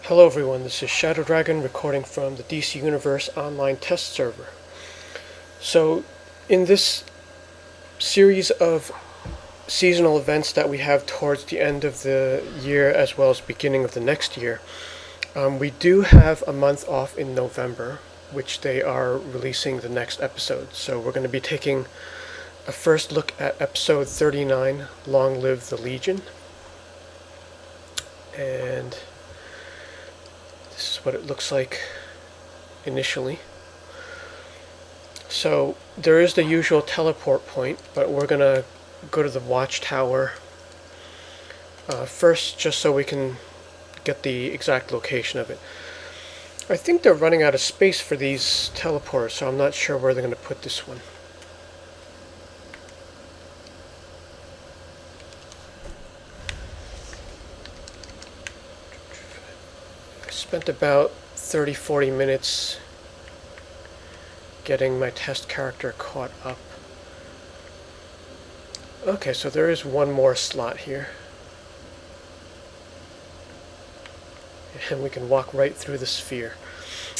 Hello everyone, this is Shadow Dragon recording from the DC Universe online test server. So, in this series of seasonal events that we have towards the end of the year as well as beginning of the next year, we do have a month off in November, which they are releasing the next episode. So we're going to be taking a first look at episode 39, Long Live the Legion. And this is what it looks like initially. So there is the usual teleport point, but we're gonna go to the watchtower first, just so we can get the exact location of it. I think they're running out of space for these teleporters, so I'm not sure where they're gonna put this one. Spent about 30-40 minutes getting my test character caught up. Okay, so there is one more slot here. And we can walk right through the sphere.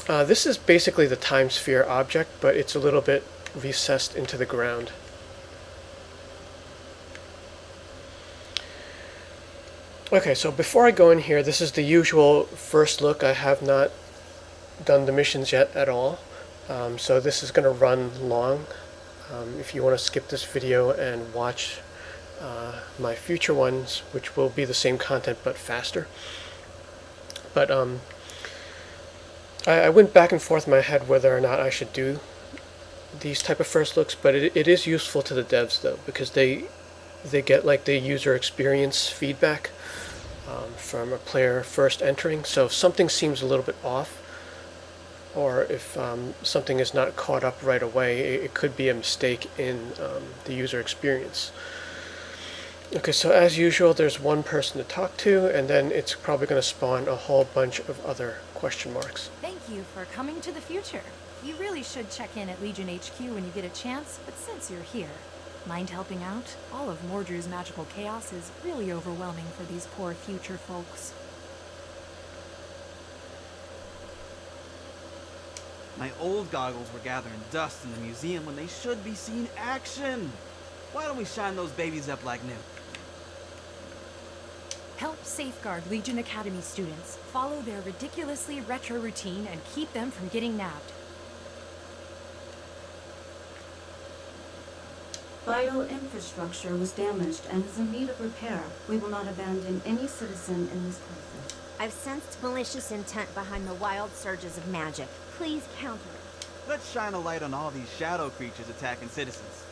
This is basically the time sphere object, but it's a little bit recessed into the ground. Okay, so before I go in here, this is the usual first look. I have not done the missions yet at all, so this is going to run long. If you want to skip this video and watch my future ones, which will be the same content but faster. But I went back and forth in my head whether or not I should do these type of first looks, but it is useful to the devs though, because they get like the user experience feedback from a player first entering. So if something seems a little bit off, or if something is not caught up right away, it could be a mistake in the user experience. Okay, so as usual, there's one person to talk to, and then it's probably going to spawn a whole bunch of other question marks. Thank you for coming to the future. You really should check in at Legion HQ when you get a chance, but since you're here, mind helping out? All of Mordru's magical chaos is really overwhelming for these poor future folks. My old goggles were gathering dust in the museum when they should be seeing action. Why don't we shine those babies up like new? Help safeguard Legion Academy students, follow their ridiculously retro routine, and keep them from getting nabbed. Vital infrastructure was damaged and is in need of repair. We will not abandon any citizen in this crisis. I've sensed malicious intent behind the wild surges of magic. Please counter it. Let's shine a light on all these shadow creatures attacking citizens.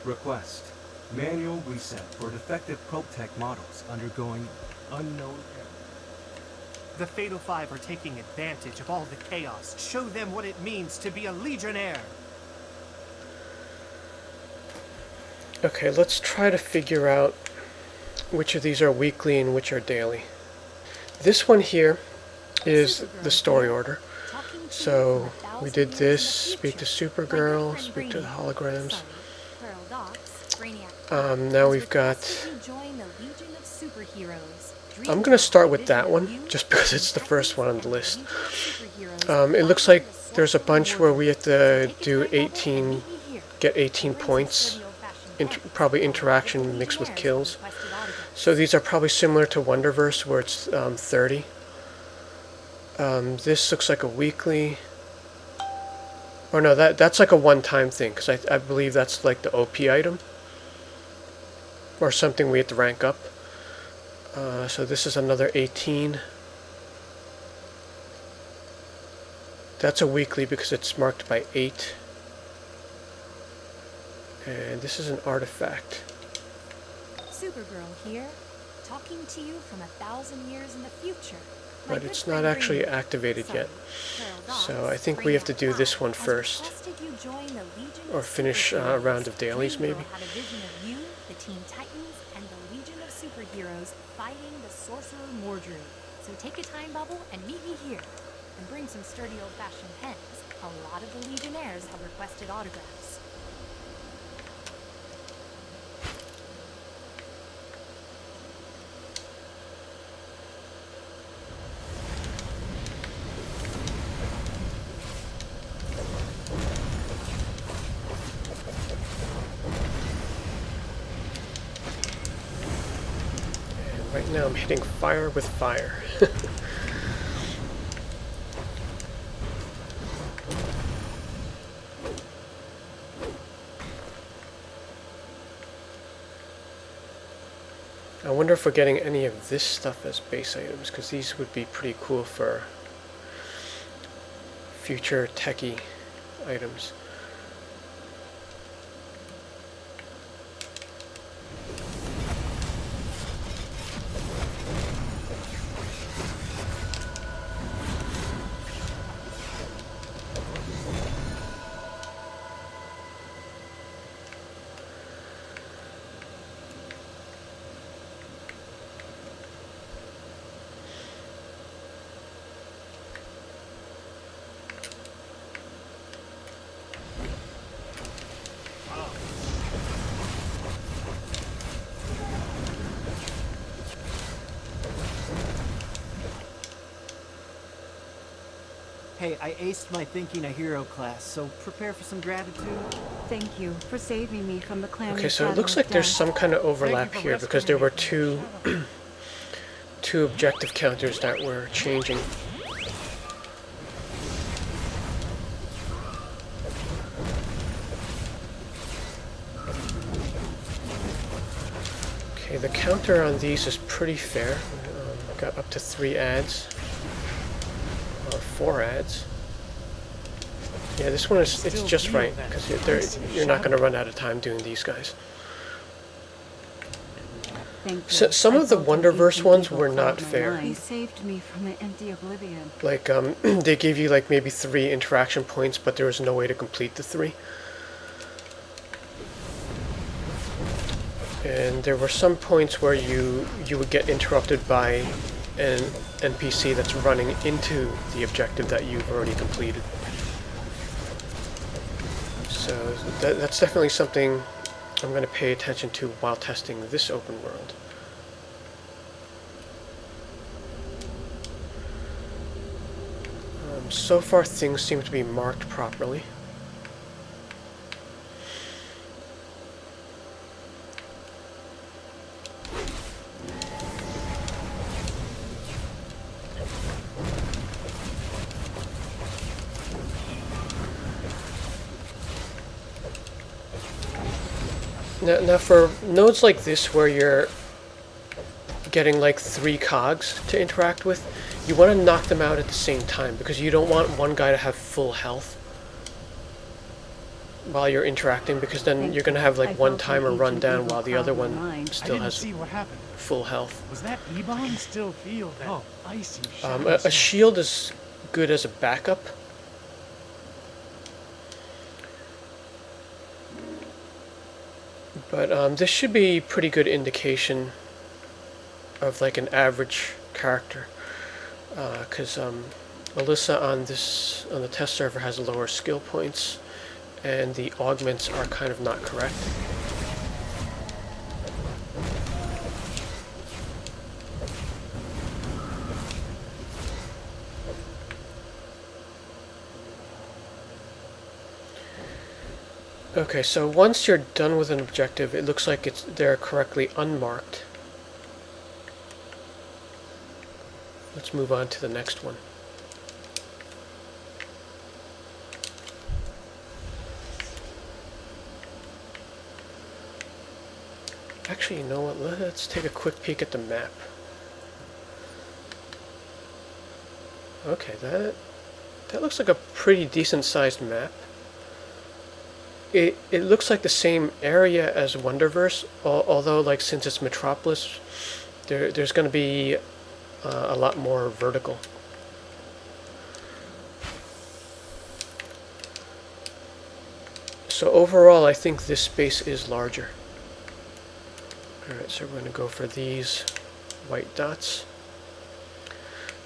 Request. Manual reset for defective ProbeTek models undergoing unknown error. The Fatal Five are taking advantage of all the chaos. Show them what it means to be a Legionnaire. Okay, let's try to figure out which of these are weekly and which are daily. This one here is the story order. So we did this, speak to Supergirl, speak to the holograms. Now we've got... I'm going to start with that one, just because it's the first one on the list. It looks like there's a bunch where we have to do 18, get 18 points, probably interaction mixed with kills. So these are probably similar to Wonderverse, where it's 30. This looks like a weekly. Or no, that's like a one-time thing, because I believe that's like the OP item. Or something we have to rank up. So this is another 18. That's a weekly because it's marked by 8. And this is an artifact. Supergirl here, talking to you from 1,000 years in the future. But it's not actually activated yet. So I think we have to do this one first. Or finish a round of dailies maybe. The Teen Titans, and the Legion of Superheroes fighting the Sorcerer Mordru. So take a time bubble and meet me here. And bring some sturdy old-fashioned pens. A lot of the Legionnaires have requested autographs. Right now I'm hitting fire with fire. I wonder if we're getting any of this stuff as base items, because these would be pretty cool for future techie items. Hey, I aced my Thinking a Hero class, so prepare for some gratitude. Thank you for saving me from the clammy Okay, so it shadow looks of like there's death. some kind of overlap for here because there were two two objective counters that were changing. Okay, the counter on these is pretty fair. Got up to 3 ads. Or 4 ads. Yeah, this one is, it's just right, because you're not going to run out of time doing these guys. Thank you. So, some I of the felt an Wonderverse aching ones evil were cloud not my fair. mind. He saved me from the empty oblivion. Like, they gave you like maybe 3 interaction points, but there was no way to complete the 3. And there were some points where you would get interrupted by an NPC that's running into the objective that you've already completed. So that's definitely something I'm going to pay attention to while testing this open world. So far things seem to be marked properly. Now for nodes like this where you're getting like 3 cogs to interact with, you want to knock them out at the same time because you don't want one guy to have full health while you're interacting, because then you're going to have like one timer run down while the other one still has full health. Was that E-bomb? Still feel that icy A shield is good as a backup. But this should be pretty good indication of like an average character, because Alyssa on the test server has lower skill points, and the augments are kind of not correct. Okay, so once you're done with an objective, it looks like they're correctly unmarked. Let's move on to the next one. Actually, you know what? Let's take a quick peek at the map. Okay, that looks like a pretty decent sized map. It looks like the same area as Wonderverse, although like since it's Metropolis, there's going to be a lot more vertical. So overall, I think this space is larger. Alright, so we're going to go for these white dots.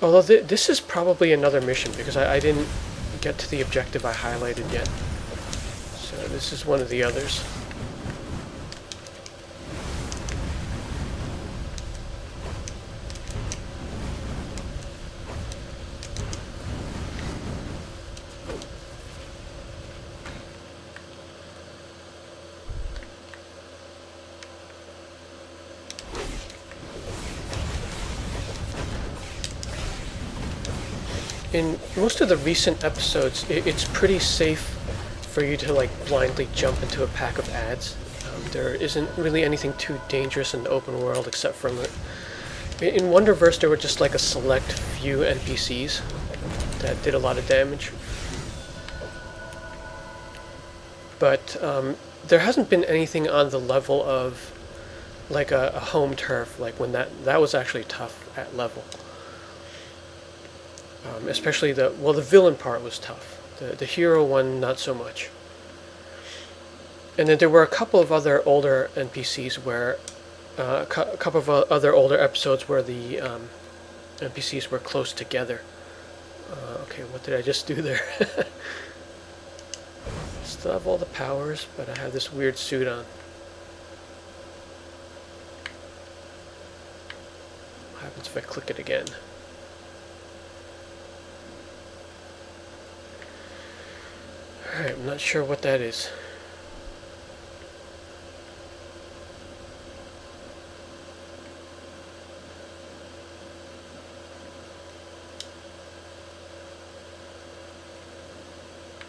Although this is probably another mission, because I didn't get to the objective I highlighted yet. So this is one of the others. in most of the recent episodes, it's pretty safe for you to like blindly jump into a pack of ads. There isn't really anything too dangerous in the open world except from in Wonderverse there were just like a select few NPCs that did a lot of damage. But there hasn't been anything on the level of like a home turf, like when that was actually tough at level. Especially the villain part was tough. The hero one, not so much. And then there were a couple of other older NPCs where, a couple of other older episodes where the NPCs were close together. Okay, what did I just do there? Still have all the powers, but I have this weird suit on. What happens if I click it again? Alright, I'm not sure what that is.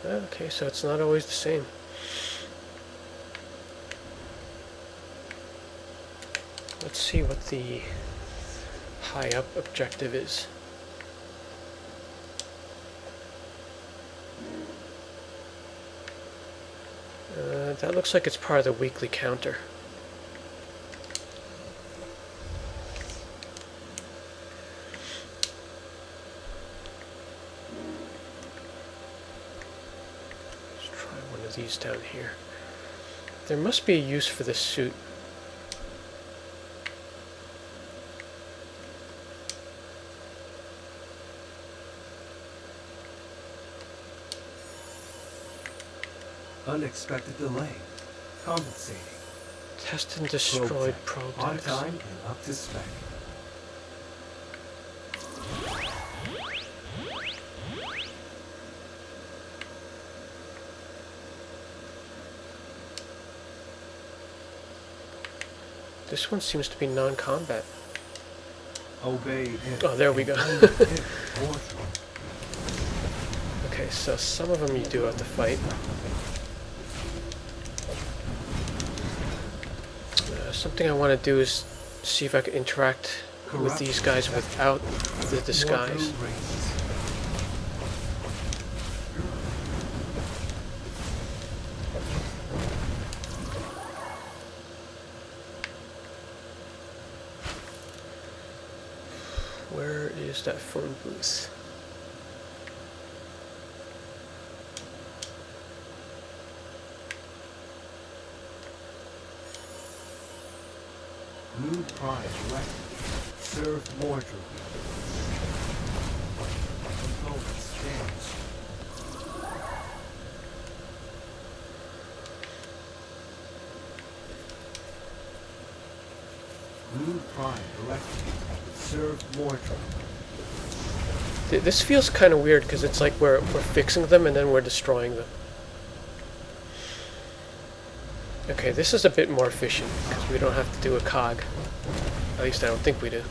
Okay, so it's not always the same. Let's see what the high up objective is. That looks like it's part of the weekly counter. These down here. There must be a use for this suit. Unexpected delay. Compensating. Test and destroyed ProbeTek. On ProbeTeks. time and up to spec. This one seems to be non-combat. Obey. Oh, there we go. Order. Okay, so some of them you do have to fight. Something I want to do is see if I can interact with these guys without the disguise. Where is that phone booth? New prize elected. Serve more droopy. Components damaged. New prime elected. Serve more droopy. This feels kind of weird because it's like we're fixing them and then we're destroying them. Okay, this is a bit more efficient because we don't have to do a cog. At least I don't think we do.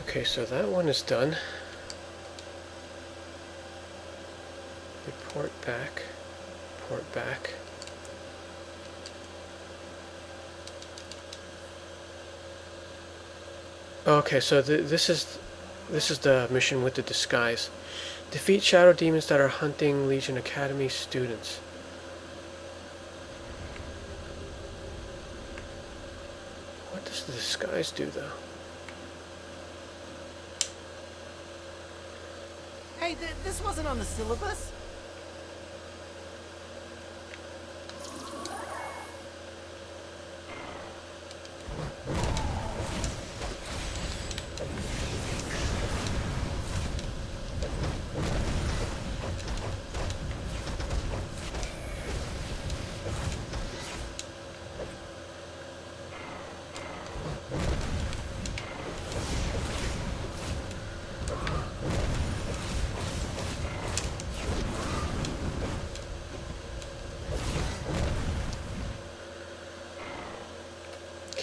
Okay, so that one is done. Report back. Report back. Okay, so this is the mission with the disguise. Defeat shadow demons that are hunting Legion Academy students. What does the disguise do, though? Hey, this wasn't on the syllabus.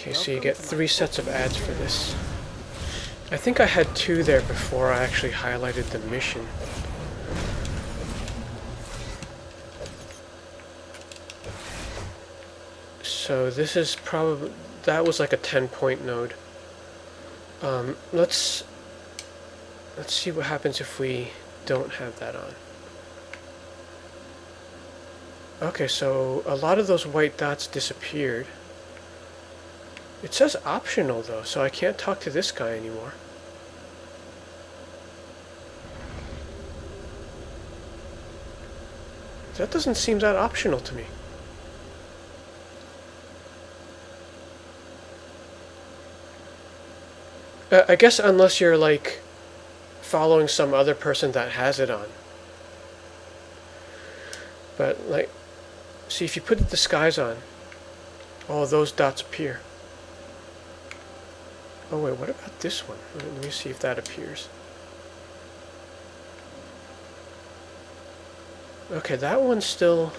Okay, so you get 3 sets of ads for this. I think I had 2 there before I actually highlighted the mission. So this is probably, that was like a 10-point node. Let's see what happens if we don't have that on. Okay, so a lot of those white dots disappeared. It says optional though, so I can't talk to this guy anymore. That doesn't seem that optional to me. I guess unless you're like following some other person that has it on. But like, see, if you put the disguise on, all those dots appear. Oh wait, what about this one? Let me see if that appears. Okay, that one's still...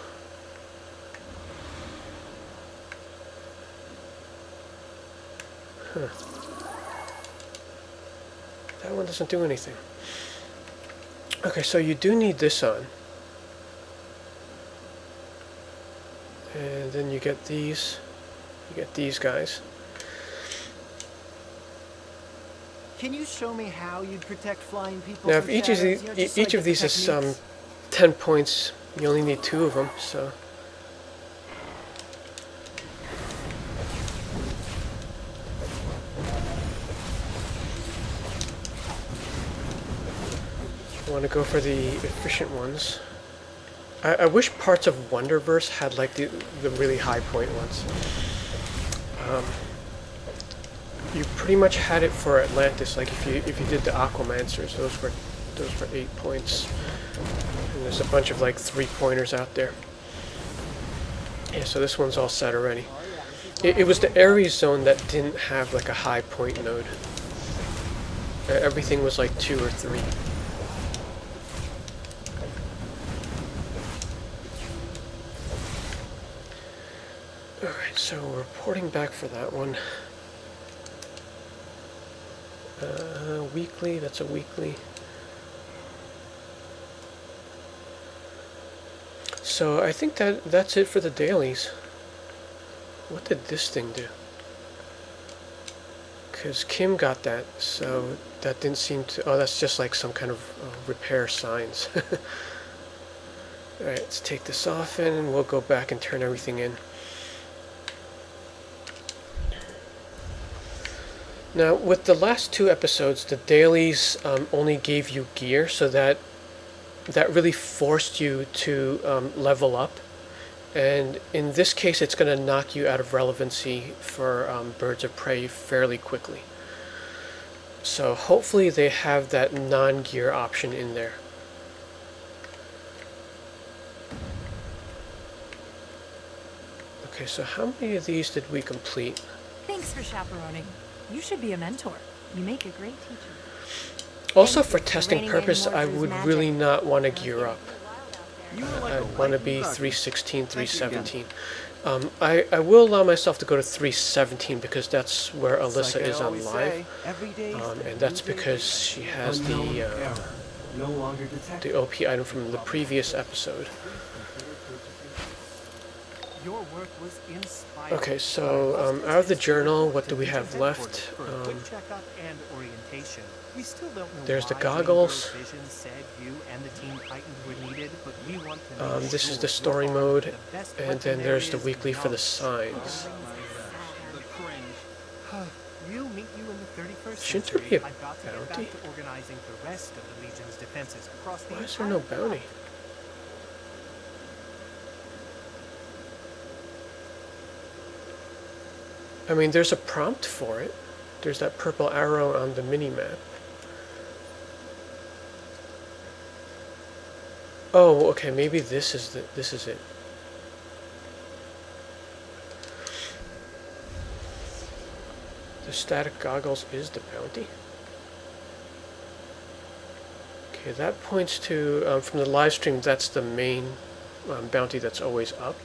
Huh. That one doesn't do anything. Okay, so you do need this on. And then you get these guys. Can you show me how you'd protect flying people? Now, if each of these is 10 points, you only need 2 of them, so... You want to go for the efficient ones. I wish parts of Wonderverse had like the really high point ones. You pretty much had it for Atlantis. Like if you did the Aquamancers, those were 8 points. And there's a bunch of like 3-pointers out there. Yeah, so this one's all set already. It was the Ares zone that didn't have like a high point node. Everything was like 2 or 3. Alright, so we're reporting back for that one. Weekly, that's a weekly. So I think that's it for the dailies. What did this thing do? Because Kim got that, so that didn't seem to... Oh, that's just like some kind of repair signs. Alright, let's take this off and we'll go back and turn everything in. Now, with the last 2 episodes, the dailies only gave you gear, so that really forced you to level up. And in this case, it's going to knock you out of relevancy for Birds of Prey fairly quickly. So hopefully they have that non-gear option in there. Okay, so how many of these did we complete? Thanks for chaperoning. You should be a mentor. You make a great teacher. Also, for testing purpose, I would really not want to gear up. I want to be 316, 317. I will allow myself to go to 317 because that's where Alyssa is on live. And that's because she has the OP item from the previous episode. Your work was inspiring. Okay, so out of the journal, what do we have left? For a quick checkup and orientation. We still don't know There's the why goggles. Vision said you and the Teen Titans were needed, but we want to make This is sure the story you're mode, the best and then weapon there's the there is weekly in for the knowledge. signs. We'll meet you in the 31st Shouldn't there century. be a I've got to get bounty? back to organizing the rest of the Legion's defenses across the Why is there no entire bounty? I mean, there's a prompt for it. There's that purple arrow on the mini-map. Oh, okay, maybe this is it. The static goggles is the bounty. Okay, that points to, from the live stream, that's the main bounty that's always up.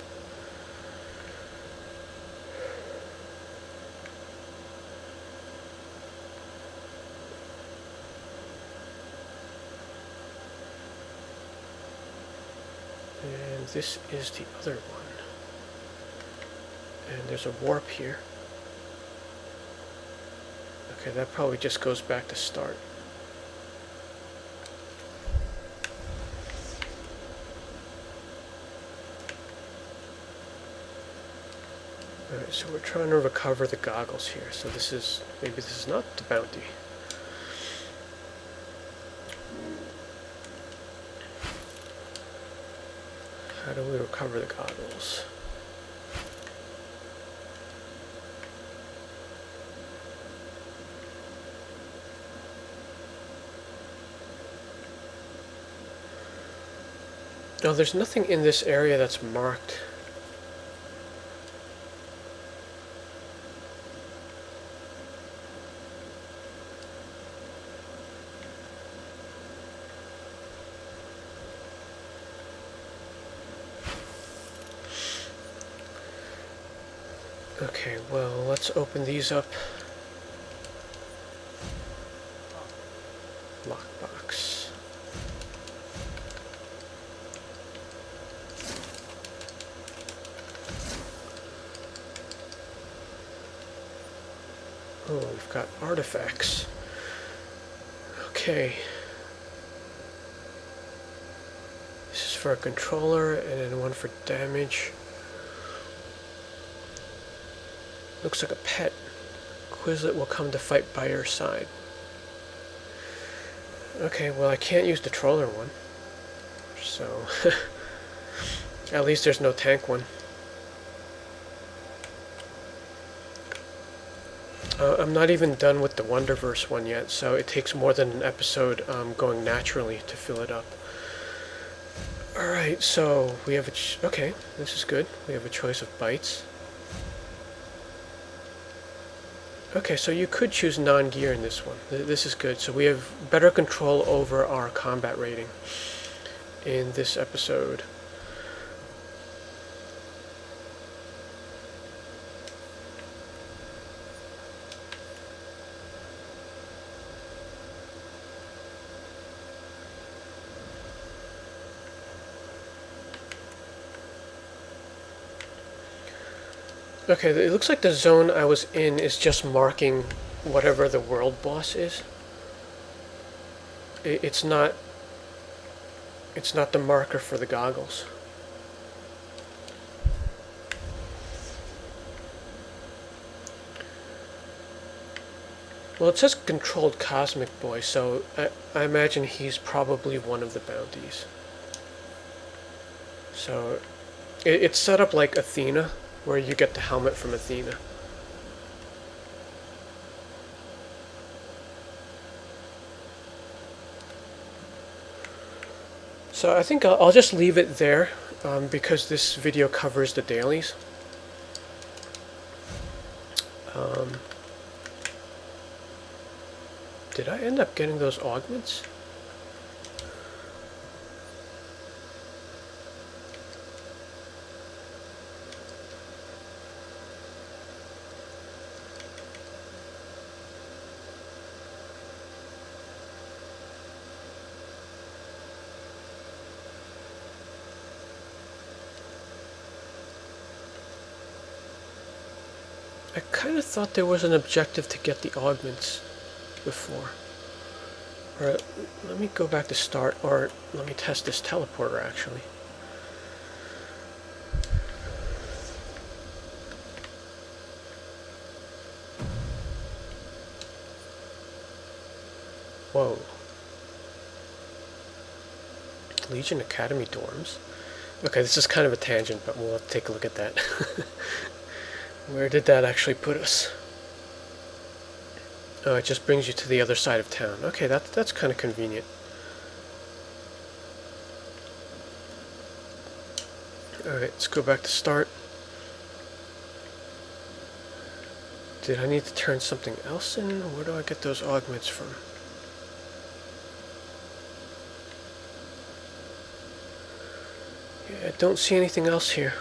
this is the other one. And there's a warp here. Okay, that probably just goes back to start. Alright, so we're trying to recover the goggles here. So this is, maybe this is not the bounty. How do we recover the goggles? No, there's nothing in this area that's marked. Okay, well, let's open these up. Lockbox. Oh, we've got artifacts. Okay. This is for a controller, and then one for damage. Looks like a pet. Quizlet will come to fight by your side. Okay, well, I can't use the troller one. So, at least there's no tank one. I'm not even done with the Wonderverse one yet, so it takes more than an episode going naturally to fill it up. Alright, so we have a... okay, this is good. We have a choice of bytes. Okay, so you could choose non-gear in this one. This is good. So we have better control over our combat rating in this episode. Okay, it looks like the zone I was in is just marking whatever the world boss is. It's not the marker for the goggles. Well, it says controlled cosmic boy, so I imagine he's probably one of the bounties. So it's set up like Athena, where you get the helmet from Athena. So I think I'll just leave it there because this video covers the dailies. Did I end up getting those augments? I kind of thought there was an objective to get the augments before. Or let me go back to start, or let me test this teleporter actually. Whoa. Legion Academy dorms? Okay, this is kind of a tangent, but we'll take a look at that. Where did that actually put us? Oh, it just brings you to the other side of town. Okay, that's kind of convenient. Alright, let's go back to start. Did I need to turn something else in? Where do I get those augments from? Yeah, I don't see anything else here.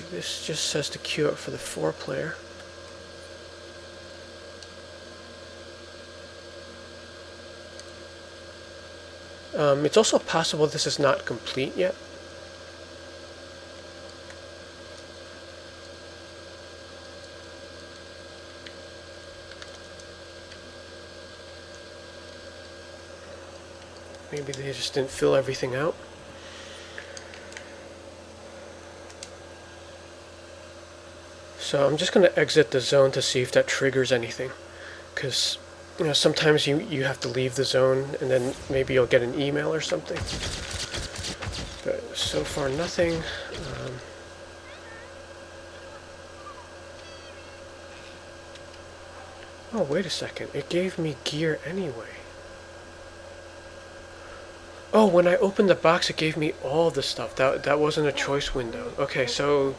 This just says to queue up for the 4-player. It's also possible this is not complete yet. Maybe they just didn't fill everything out. So I'm just going to exit the zone to see if that triggers anything. Because, you know, sometimes you have to leave the zone and then maybe you'll get an email or something. But so far nothing. Oh, wait a second. It gave me gear anyway. Oh, when I opened the box, it gave me all the stuff. That wasn't a choice window. Okay, so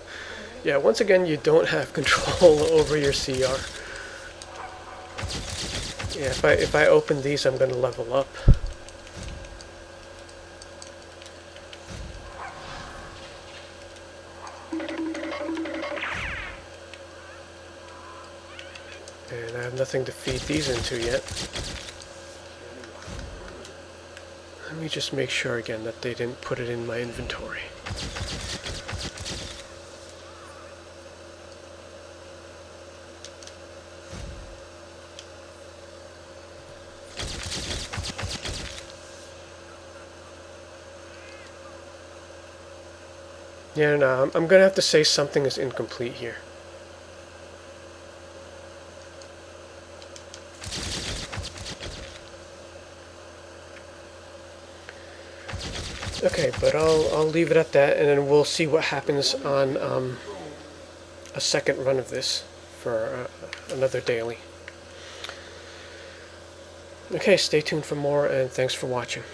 yeah, once again, you don't have control over your CR. Yeah, if I open these, I'm gonna level up. And I have nothing to feed these into yet. Let me just make sure again that they didn't put it in my inventory. Yeah, no, I'm gonna have to say something is incomplete here. Okay, but I'll leave it at that, and then we'll see what happens on a second run of this for another daily. Okay, stay tuned for more, and thanks for watching.